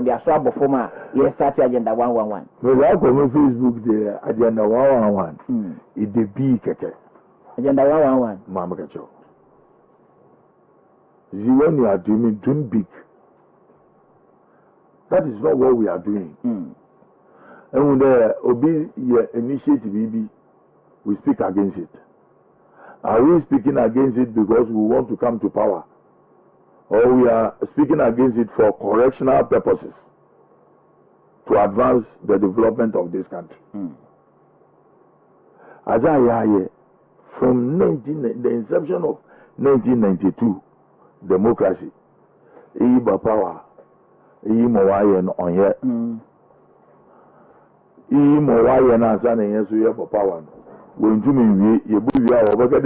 or the aswab former yes start agenda 111. But I come on Facebook the agenda 111. It the big Agenda 111. Mama Kacho. When you are doing big. That is not what we are doing. And when the Obi initiative we speak against it. Are we speaking against it because we want to come to power? Or we are speaking against it for correctional purposes to advance the development of this country? As I hear, from the inception of 1992, democracy, Iba power, Imawayan on here, Imawayan as an answer for power. When to me, you look at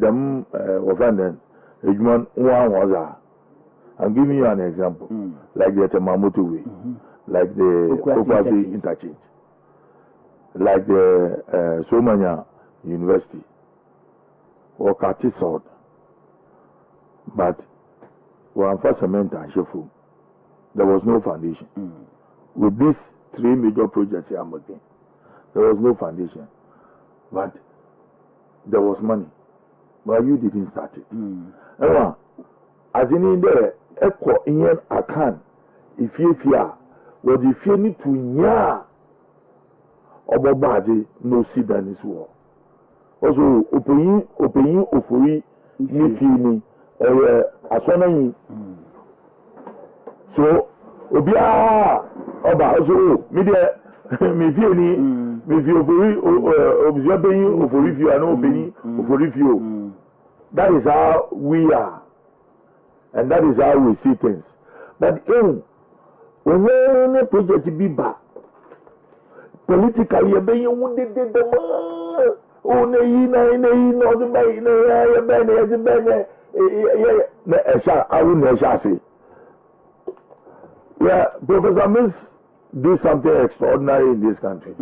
them offended. One was I'm giving you an example, like the Temamoto way, like the Okwasi interchange, like the Somanya University, or Katisod. But one for cement and shefu, there was no foundation. With these three major projects I'm working, there was no foundation. But there was money. But you didn't start it. As in the echo in a can, if you fear, what if you need to nya or body no see than this war. Also, opening ofuri, if you need a son. So, Obia, Oba, also, media, me feel me feel observing of review and opening of review. That is how we are, and that is how we see things. But when a project be back, politically, you wounded the man. Oh, yeah, Professor Mills did something extraordinary in this country.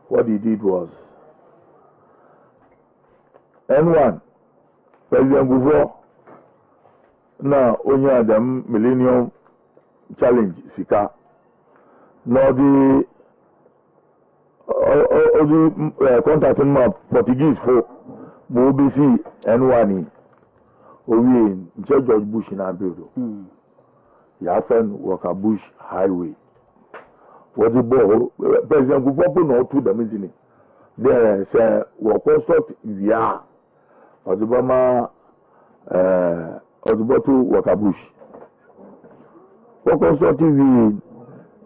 What he did was, N1, President Akufo, now only the Millennium Challenge, Sika, now the contacting my Portuguese for MOBC N1 in George Bush in Abudo. Yafen Walker Bush Highway. What the ball, President Akufo no to the meeting. There say we construct via Odubama Odubotu Walker Bush. We constructed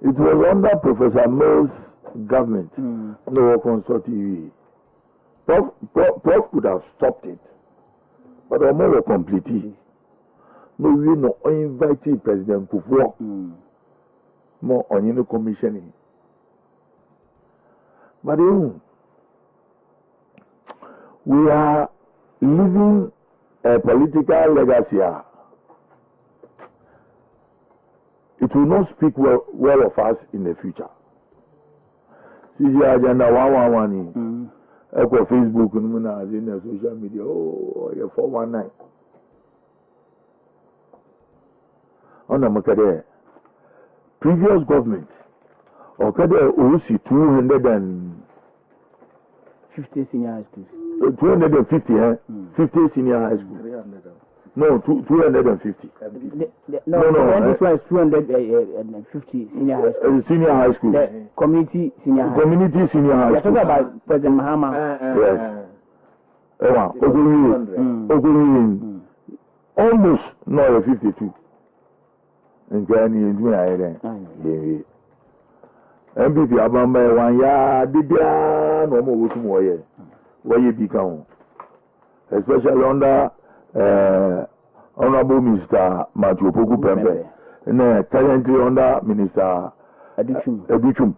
it was under Professor Mills' government. No constructed Prof could have stopped it, but the more completely. No, we no invited President Akufo more on any commissioning. But we are living a political legacy. It will not speak well of us in the future. See the agenda 111 Echo Facebook in the social media. Oh, you're 419. On the Makade, previous government, or Kade OC 250 senior high schools. 250, 50 senior high school. 300. No, 250. No, this one is 250 senior high school. Senior high school. The community senior high school. Community senior high school. You're talking about President Mahama. Yes. Almost no 52. And MPP Abamba one ya Dibia no more to more where you become, especially under Honorable Minister Matthew Poku Pembe and currently under Minister Educhum.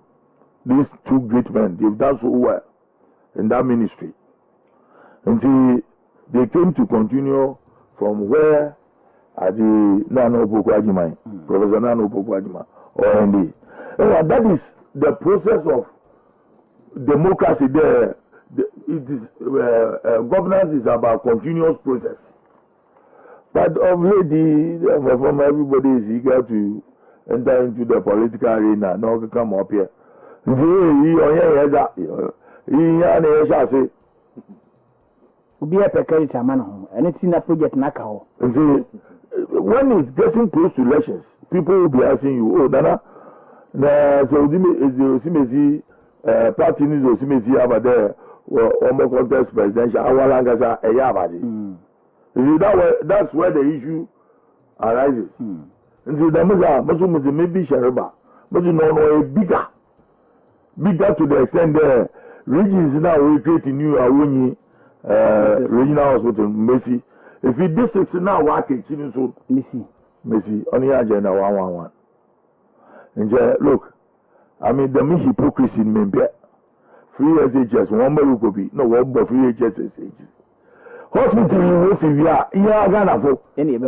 These two great men, they've done so well in that ministry. And see, they came to continue from where the Nano Pokwajima, Professor Nano Pokwajima, or ND. And that is the process of democracy there. It is governance is about continuous process. But of late, from everybody is eager to enter into the political arena. No, come up here. Be a peccary chairman, and it's in a project Nakaho. When it's getting close to elections, people will be asking you, oh, Nana, so the party needs to see over there, or contest presidential, Awalangasa, a Yabadi. You see, that's where the issue arises. And so the Muslims maybe Sharaba, but you know, bigger to the extent the regions now we create new Awuni regional hospital, Messi. If the districts now work in so Messi, on the agenda 111. And look, I mean, the hypocrisy in Membe. Free SHS, one more could be no one but free HSS. Hospital you will see, Ghana for any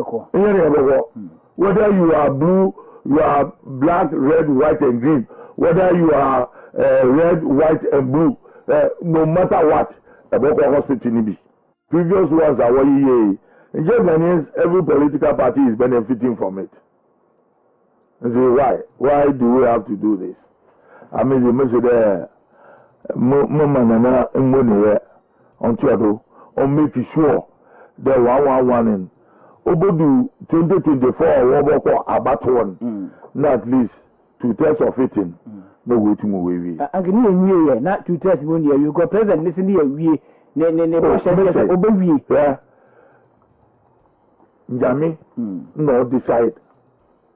whether you are blue, you are black, red, white, and green, whether you are red, white, and blue, no matter what, about hospital need be. Previous ones are what in Ghanaians, every political party is benefiting from it. And say, why? Why do we have to do this? I mean, the message there, Mama Nana and money on Chado, on making sure that 111 in Obodu 2024 about one, not at least 2 tests of it in. No way to move away. I can hear not 2 tests one year. You got present listen here. We yeah. Njami, no decide.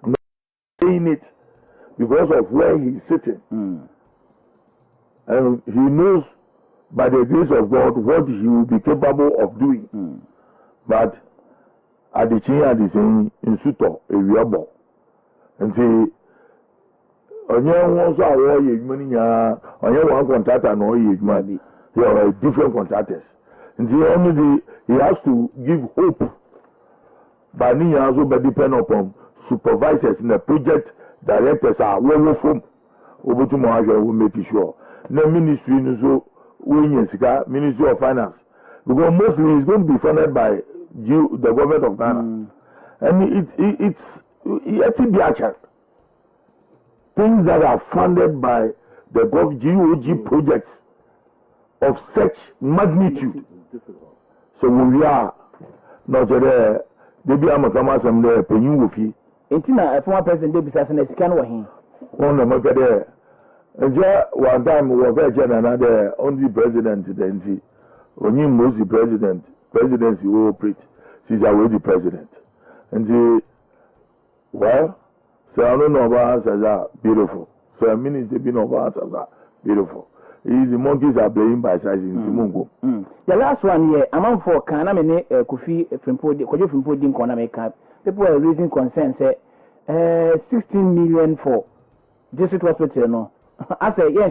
No saying it because of where he's sitting. And he knows by the grace of God what he will be capable of doing. But at the change at the same in Suto, a rebel. And say, on your ones are all your money, on your one contractor, no, you are different contractors. And the he has to give hope. But he also depend upon supervisors and the project directors are well from over to Mohaja will make sure. The ministry is so Ministry of Finance. Because mostly it's going to be funded by the government of Ghana. And it's things that are funded by the GOG projects of such magnitude. So we are not there. They be amakama some there paying with you. Intina, a former president, they be as an scan with him. On the market there. And one time we were very another only president, then only most presidency will operate. She's already president. And well, so I don't know about us as beautiful. So a minister being about us as beautiful. The monkeys are playing by size in Simungo. The last one here, amount for Kanamene Kofi from Pudding Konameka. People are raising concerns, 16 million for district hospital. No, I say, yeah,